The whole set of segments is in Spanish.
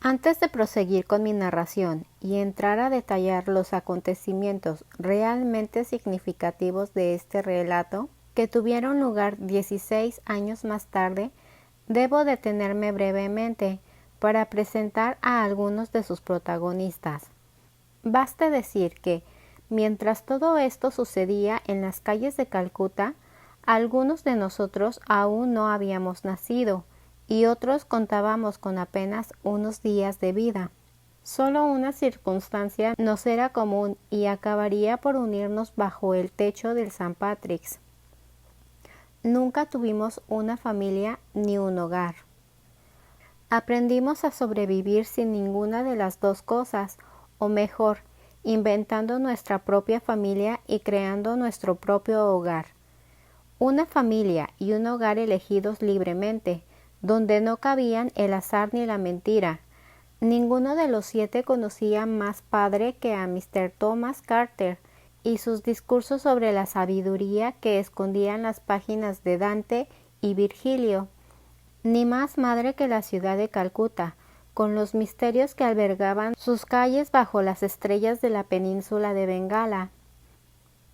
Antes de proseguir con mi narración y entrar a detallar los acontecimientos realmente significativos de este relato, que tuvieron lugar 16 años más tarde, debo detenerme brevemente para presentar a algunos de sus protagonistas. Baste decir que, mientras todo esto sucedía en las calles de Calcuta, algunos de nosotros aún no habíamos nacido, y otros contábamos con apenas unos días de vida. Solo una circunstancia nos era común y acabaría por unirnos bajo el techo del St. Patrick's. Nunca tuvimos una familia ni un hogar. Aprendimos a sobrevivir sin ninguna de las dos cosas, o mejor, inventando nuestra propia familia y creando nuestro propio hogar. Una familia y un hogar elegidos libremente, donde no cabían el azar ni la mentira. Ninguno de los 7 conocía más padre que a Mr. Thomas Carter y sus discursos sobre la sabiduría que escondían las páginas de Dante y Virgilio, ni más madre que la ciudad de Calcuta, con los misterios que albergaban sus calles bajo las estrellas de la península de Bengala.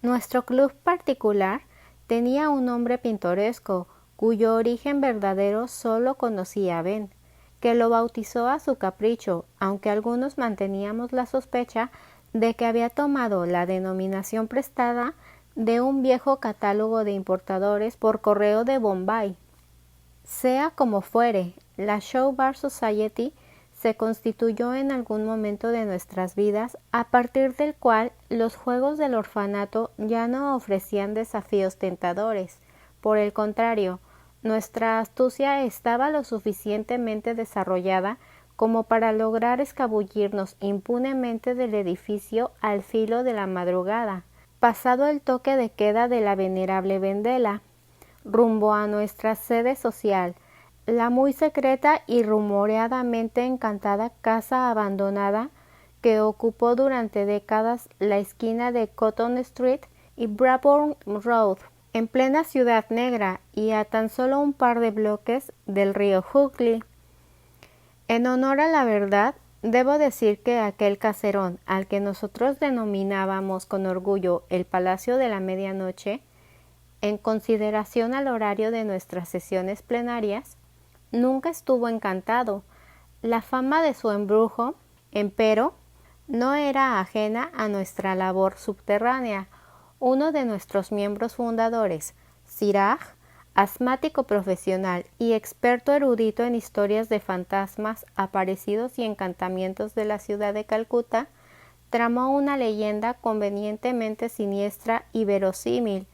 Nuestro club particular tenía un nombre pintoresco, cuyo origen verdadero solo conocía Ben, que lo bautizó a su capricho, aunque algunos manteníamos la sospecha de que había tomado la denominación prestada de un viejo catálogo de importadores por correo de Bombay. Sea como fuere, la Show Bar Society se constituyó en algún momento de nuestras vidas, a partir del cual los juegos del orfanato ya no ofrecían desafíos tentadores. Por el contrario, nuestra astucia estaba lo suficientemente desarrollada como para lograr escabullirnos impunemente del edificio al filo de la madrugada, pasado el toque de queda de la venerable Vendela, rumbo a nuestra sede social, la muy secreta y rumoreadamente encantada casa abandonada que ocupó durante décadas la esquina de Cotton Street y Brabourne Road, en plena Ciudad Negra y a tan solo un par de bloques del río Hooghly. En honor a la verdad, debo decir que aquel caserón, al que nosotros denominábamos con orgullo el Palacio de la Medianoche, en consideración al horario de nuestras sesiones plenarias, nunca estuvo encantado. La fama de su embrujo, empero, no era ajena a nuestra labor subterránea. Uno de nuestros miembros fundadores, Siraj, asmático profesional y experto erudito en historias de fantasmas, aparecidos y encantamientos de la ciudad de Calcuta, tramó una leyenda convenientemente siniestra y verosímil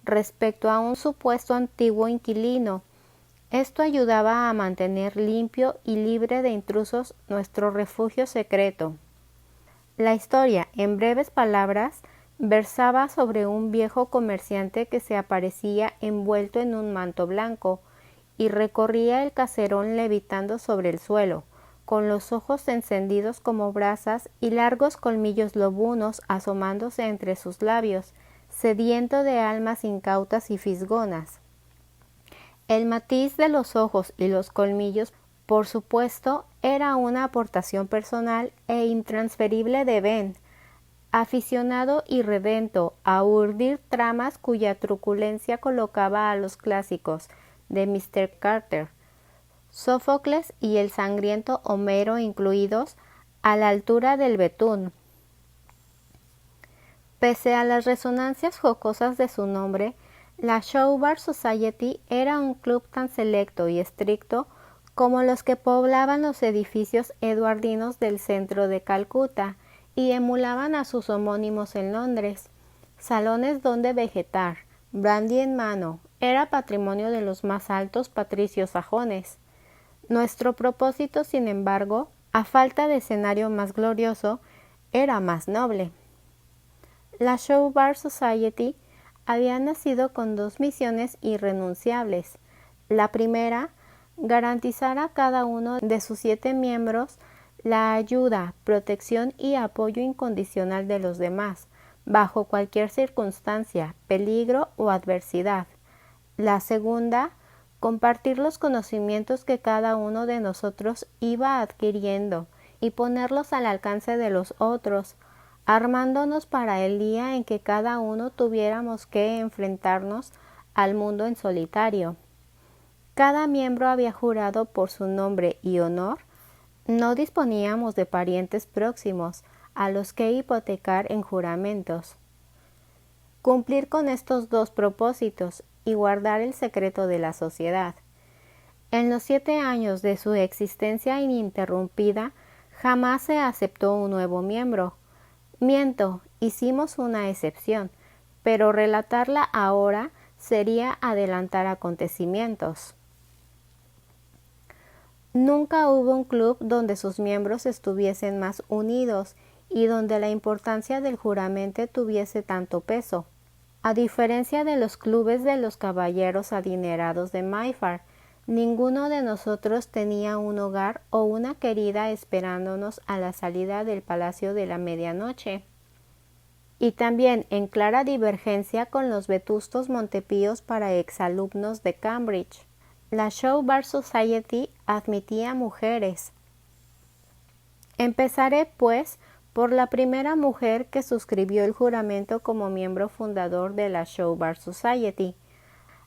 respecto a un supuesto antiguo inquilino. Esto ayudaba a mantener limpio y libre de intrusos nuestro refugio secreto. La historia, en breves palabras, versaba sobre un viejo comerciante que se aparecía envuelto en un manto blanco y recorría el caserón levitando sobre el suelo, con los ojos encendidos como brasas y largos colmillos lobunos asomándose entre sus labios, sediento de almas incautas y fisgonas. El matiz de los ojos y los colmillos, por supuesto, era una aportación personal e intransferible de Ben, aficionado y redento a urdir tramas cuya truculencia colocaba a los clásicos de Mr. Carter, Sófocles y el sangriento Homero incluidos, a la altura del betún. Pese a las resonancias jocosas de su nombre, la Show Bar Society era un club tan selecto y estricto como los que poblaban los edificios eduardinos del centro de Calcuta y emulaban a sus homónimos en Londres. Salones donde vegetar, brandy en mano, era patrimonio de los más altos patricios sajones. Nuestro propósito, sin embargo, a falta de escenario más glorioso, era más noble. La Show Bar Society había nacido con 2 misiones irrenunciables. La primera, garantizar a cada uno de sus 7 miembros la ayuda, protección y apoyo incondicional de los demás, bajo cualquier circunstancia, peligro o adversidad. La segunda, compartir los conocimientos que cada uno de nosotros iba adquiriendo y ponerlos al alcance de los otros, armándonos para el día en que cada uno tuviéramos que enfrentarnos al mundo en solitario. Cada miembro había jurado por su nombre y honor. No disponíamos de parientes próximos a los que hipotecar en juramentos. Cumplir con estos dos propósitos y guardar el secreto de la sociedad. En los 7 años de su existencia ininterrumpida, jamás se aceptó un nuevo miembro. Miento, hicimos una excepción, pero relatarla ahora sería adelantar acontecimientos. Nunca hubo un club donde sus miembros estuviesen más unidos y donde la importancia del juramento tuviese tanto peso. A diferencia de los clubes de los caballeros adinerados de Mayfair, ninguno de nosotros tenía un hogar o una querida esperándonos a la salida del Palacio de la Medianoche. Y también en clara divergencia con los vetustos Montepíos para exalumnos de Cambridge. La Show Bar Society admitía mujeres. Empezaré, pues, por la primera mujer que suscribió el juramento como miembro fundador de la Show Bar Society,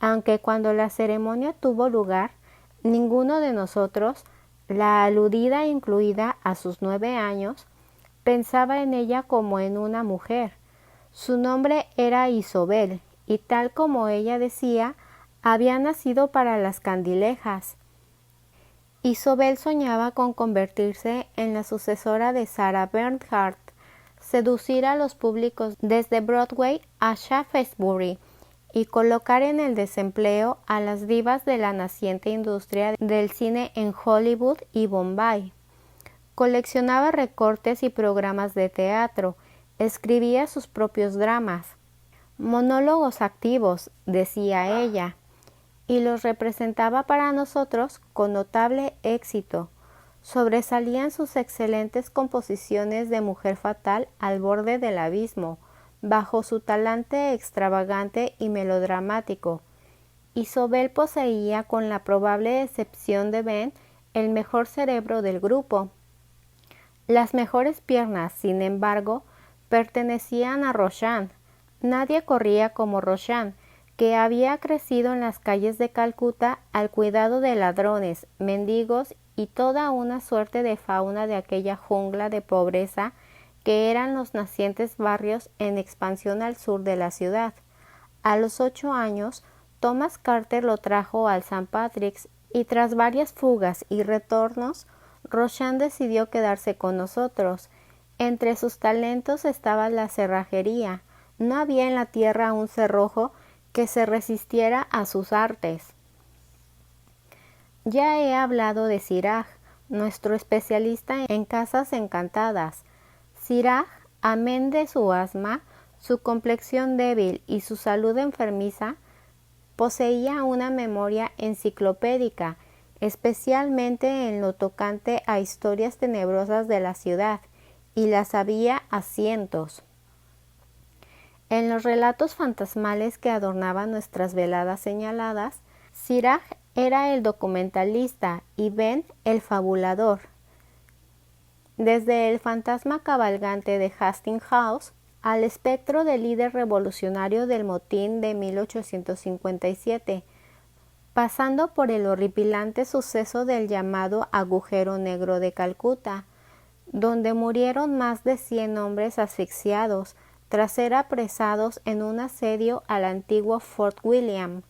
aunque cuando la ceremonia tuvo lugar, ninguno de nosotros, la aludida incluida a sus 9 años, pensaba en ella como en una mujer. Su nombre era Isobel, y tal como ella decía, había nacido para las candilejas. Isobel soñaba con convertirse en la sucesora de Sarah Bernhardt, seducir a los públicos desde Broadway a Shaftesbury y colocar en el desempleo a las divas de la naciente industria del cine en Hollywood y Bombay. Coleccionaba recortes y programas de teatro, escribía sus propios dramas. Monólogos activos, decía ella, y los representaba para nosotros con notable éxito. Sobresalían sus excelentes composiciones de mujer fatal al borde del abismo, bajo su talante extravagante y melodramático. Isobel poseía, con la probable excepción de Ben, el mejor cerebro del grupo. Las mejores piernas, sin embargo, pertenecían a Roshan. Nadie corría como Roshan, que había crecido en las calles de Calcuta al cuidado de ladrones, mendigos y toda una suerte de fauna de aquella jungla de pobreza que eran los nacientes barrios en expansión al sur de la ciudad. A los 8 años, Thomas Carter lo trajo al St. Patrick's y tras varias fugas y retornos, Roshan decidió quedarse con nosotros. Entre sus talentos estaba la cerrajería. No había en la tierra un cerrojo que se resistiera a sus artes. Ya he hablado de Siraj, nuestro especialista en casas encantadas. Siraj, amén de su asma, su complexión débil y su salud enfermiza, poseía una memoria enciclopédica, especialmente en lo tocante a historias tenebrosas de la ciudad, y las sabía a cientos. En los relatos fantasmales que adornaban nuestras veladas señaladas, Siraj era el documentalista y Ben el fabulador. Desde el fantasma cabalgante de Hastings House al espectro del líder revolucionario del motín de 1857, pasando por el horripilante suceso del llamado agujero negro de Calcuta, donde murieron más de 100 hombres asfixiados tras ser apresados en un asedio al antiguo Fort William.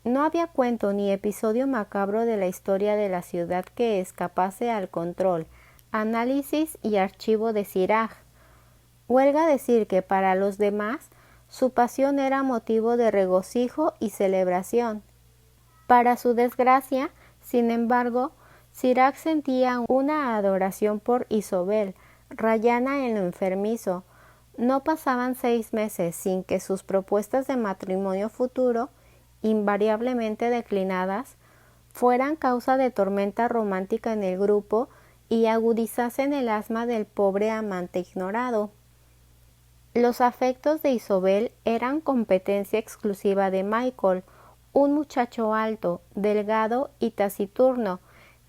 No había cuento ni episodio macabro de la historia de la ciudad que escapase al control, análisis y archivo de Siraj. Huelga decir que para los demás su pasión era motivo de regocijo y celebración. Para su desgracia, sin embargo, Siraj sentía una adoración por Isobel, rayana en lo enfermizo. No pasaban 6 meses sin que sus propuestas de matrimonio futuro, invariablemente declinadas, fueran causa de tormenta romántica en el grupo y agudizasen el asma del pobre amante ignorado. Los afectos de Isobel eran competencia exclusiva de Michael, un muchacho alto, delgado y taciturno,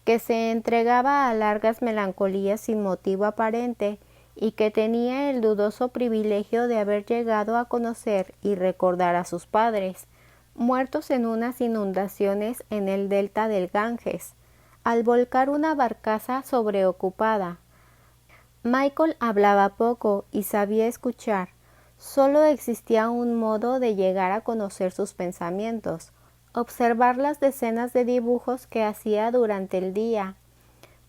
que se entregaba a largas melancolías sin motivo aparente y que tenía el dudoso privilegio de haber llegado a conocer y recordar a sus padres, muertos en unas inundaciones en el delta del Ganges, al volcar una barcaza sobreocupada. Michael hablaba poco y sabía escuchar. Solo existía un modo de llegar a conocer sus pensamientos: observar las decenas de dibujos que hacía durante el día.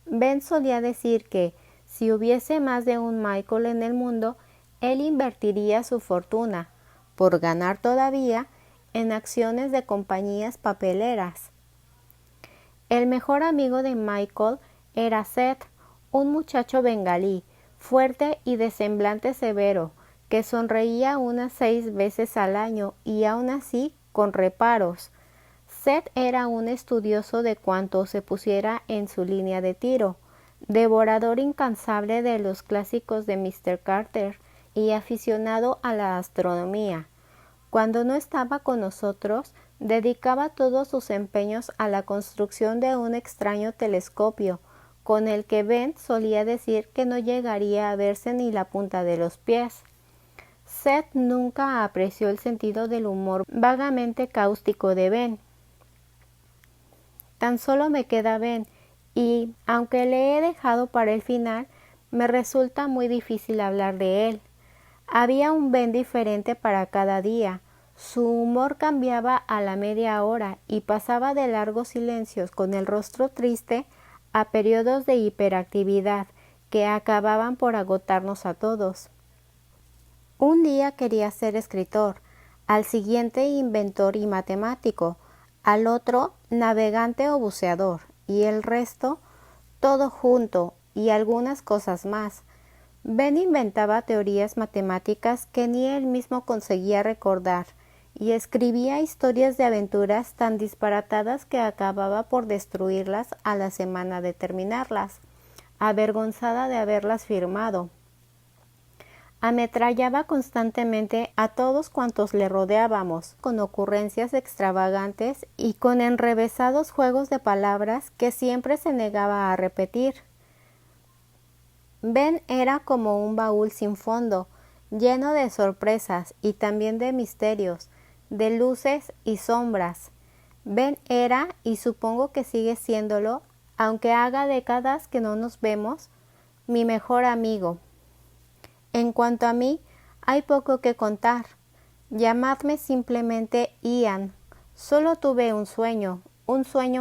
Ben solía decir que, si hubiese más de un Michael en el mundo, él invertiría su fortuna, por ganar todavía, en acciones de compañías papeleras. El mejor amigo de Michael era Seth, un muchacho bengalí, fuerte y de semblante severo, que sonreía unas 6 veces al año y aun así con reparos. Seth era un estudioso de cuanto se pusiera en su línea de tiro, devorador incansable de los clásicos de Mr. Carter y aficionado a la astronomía. Cuando no estaba con nosotros, dedicaba todos sus empeños a la construcción de un extraño telescopio, con el que Ben solía decir que no llegaría a verse ni la punta de los pies. Seth nunca apreció el sentido del humor vagamente cáustico de Ben. Tan solo me queda Ben, y, aunque le he dejado para el final, me resulta muy difícil hablar de él. Había un Ben diferente para cada día. Su humor cambiaba a la media hora y pasaba de largos silencios con el rostro triste a periodos de hiperactividad que acababan por agotarnos a todos. Un día quería ser escritor, al siguiente inventor y matemático, al otro navegante o buceador, y el resto todo junto y algunas cosas más. Ben inventaba teorías matemáticas que ni él mismo conseguía recordar, y escribía historias de aventuras tan disparatadas que acababa por destruirlas a la semana de terminarlas, avergonzada de haberlas firmado. Ametrallaba constantemente a todos cuantos le rodeábamos, con ocurrencias extravagantes y con enrevesados juegos de palabras que siempre se negaba a repetir. Ben era como un baúl sin fondo, lleno de sorpresas y también de misterios, de luces y sombras. Ben era, y supongo que sigue siéndolo, aunque haga décadas que no nos vemos, mi mejor amigo. En cuanto a mí, hay poco que contar. Llamadme simplemente Ian. Solo tuve un sueño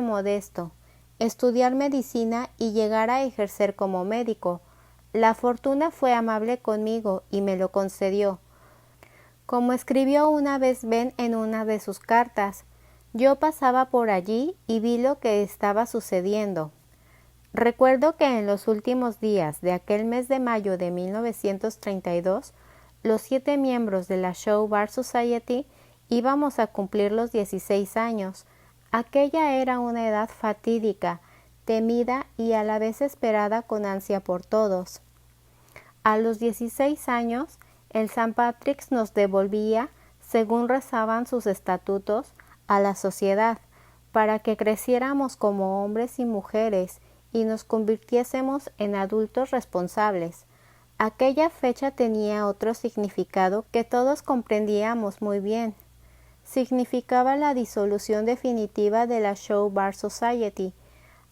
modesto: estudiar medicina y llegar a ejercer como médico. La fortuna fue amable conmigo y me lo concedió. Como escribió una vez Ben en una de sus cartas, yo pasaba por allí y vi lo que estaba sucediendo. Recuerdo que en los últimos días de aquel mes de mayo de 1932, los 7 miembros de la Show Bar Society íbamos a cumplir los 16 años. Aquella era una edad fatídica, temida y a la vez esperada con ansia por todos. A los 16 años, el St. Patrick's nos devolvía, según rezaban sus estatutos, a la sociedad, para que creciéramos como hombres y mujeres y nos convirtiésemos en adultos responsables. Aquella fecha tenía otro significado que todos comprendíamos muy bien. Significaba la disolución definitiva de la Show Bar Society.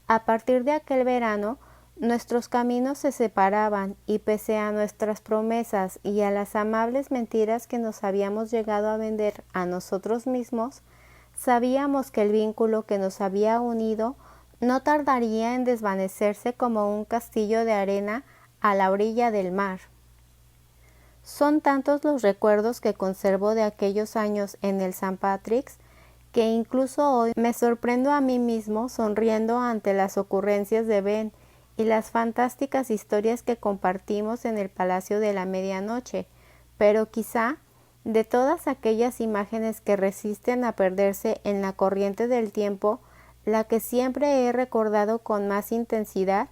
A partir de aquel verano, nuestros caminos se separaban y, pese a nuestras promesas y a las amables mentiras que nos habíamos llegado a vender a nosotros mismos, sabíamos que el vínculo que nos había unido no tardaría en desvanecerse como un castillo de arena a la orilla del mar. Son tantos los recuerdos que conservo de aquellos años en el St. Patrick's que incluso hoy me sorprendo a mí mismo sonriendo ante las ocurrencias de Ben y las fantásticas historias que compartimos en el Palacio de la Medianoche, pero quizá, de todas aquellas imágenes que resisten a perderse en la corriente del tiempo, la que siempre he recordado con más intensidad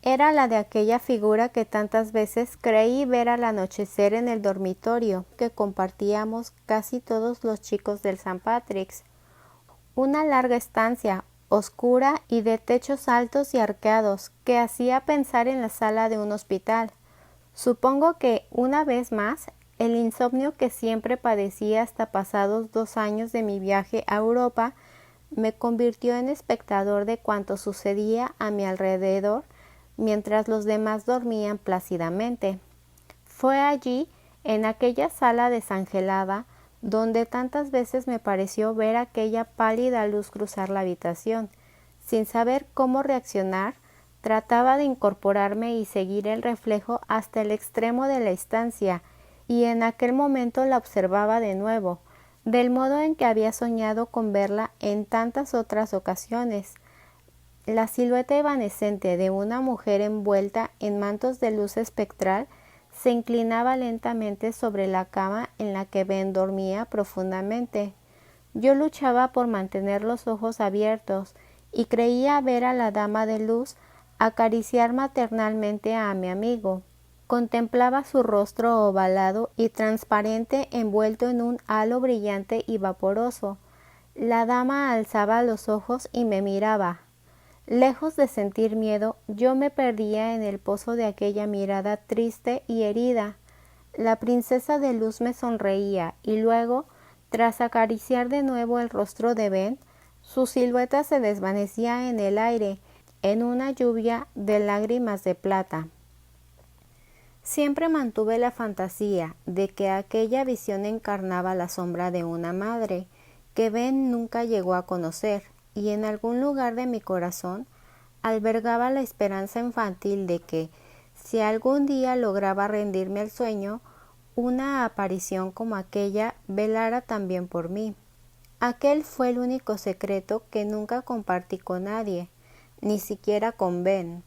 era la de aquella figura que tantas veces creí ver al anochecer en el dormitorio que compartíamos casi todos los chicos del St. Patrick's. Una larga estancia, oscura y de techos altos y arqueados, que hacía pensar en la sala de un hospital. Supongo que, una vez más, el insomnio que siempre padecí hasta pasados 2 años de mi viaje a Europa me convirtió en espectador de cuanto sucedía a mi alrededor mientras los demás dormían plácidamente. Fue allí, en aquella sala desangelada, donde tantas veces me pareció ver aquella pálida luz cruzar la habitación. Sin saber cómo reaccionar, trataba de incorporarme y seguir el reflejo hasta el extremo de la estancia, y en aquel momento la observaba de nuevo, del modo en que había soñado con verla en tantas otras ocasiones. La silueta evanescente de una mujer envuelta en mantos de luz espectral se inclinaba lentamente sobre la cama en la que Ben dormía profundamente. Yo luchaba por mantener los ojos abiertos y creía ver a la dama de luz acariciar maternalmente a mi amigo. Contemplaba su rostro ovalado y transparente envuelto en un halo brillante y vaporoso. La dama alzaba los ojos y me miraba. Lejos de sentir miedo, yo me perdía en el pozo de aquella mirada triste y herida. La princesa de luz me sonreía y luego, tras acariciar de nuevo el rostro de Ben, su silueta se desvanecía en el aire, en una lluvia de lágrimas de plata. Siempre mantuve la fantasía de que aquella visión encarnaba la sombra de una madre, que Ben nunca llegó a conocer, y en algún lugar de mi corazón albergaba la esperanza infantil de que, si algún día lograba rendirme al sueño, una aparición como aquella velara también por mí. Aquel fue el único secreto que nunca compartí con nadie, ni siquiera con Ben.